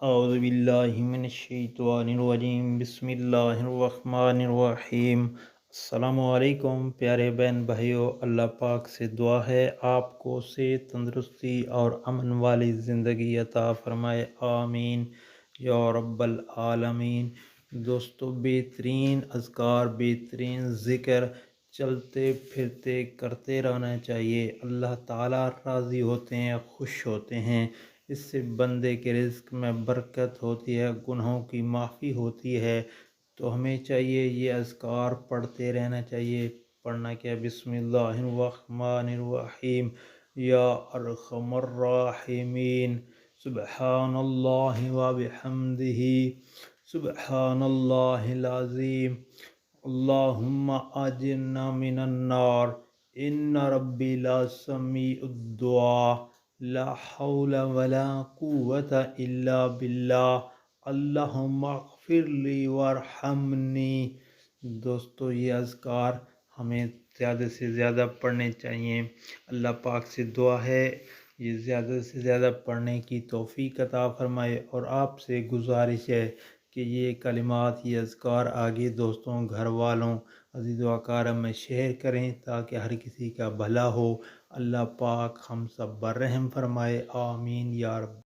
اعوذ باللہ من الشیطان الرجیم، بسم اللہ الرحمن الرحیم۔ السلام علیکم پیارے بہن بھائیوں، اللہ پاک سے دعا ہے آپ کو صحت، تندرستی اور امن والی زندگی عطا فرمائے، آمین یا رب العالمین۔ دوستو، بہترین اذکار، بہترین ذکر چلتے پھرتے کرتے رہنا چاہیے۔ اللہ تعالیٰ راضی ہوتے ہیں، خوش ہوتے ہیں، اس سے بندے کے رزق میں برکت ہوتی ہے، گناہوں کی معافی ہوتی ہے۔ تو ہمیں چاہیے یہ اذکار پڑھتے رہنا چاہیے۔ پڑھنا کیا؟ بسم اللہ الرحمن الرحیم، یا ارحم الراحمین، سبحان اللہ و بحمدہ، سبحان اللہ العظیم، اللہم اجرنا من النار، ان ربی لا سمیع الدعاء، لا حول ولا قوة الا باللہ، اللہم اغفر لی وارحمنی۔ دوستو، یہ اذکار ہمیں زیادہ سے زیادہ پڑھنے چاہیے۔ اللہ پاک سے دعا ہے یہ زیادہ سے زیادہ پڑھنے کی توفیق عطا فرمائے، اور آپ سے گزارش ہے کہ یہ کلمات، یہ اذکار آگے دوستوں، گھر والوں، عزیز و اقارب میں شیئر کریں تاکہ ہر کسی کا بھلا ہو۔ اللہ پاک ہم سب پر رحم فرمائے، آمین یا رب۔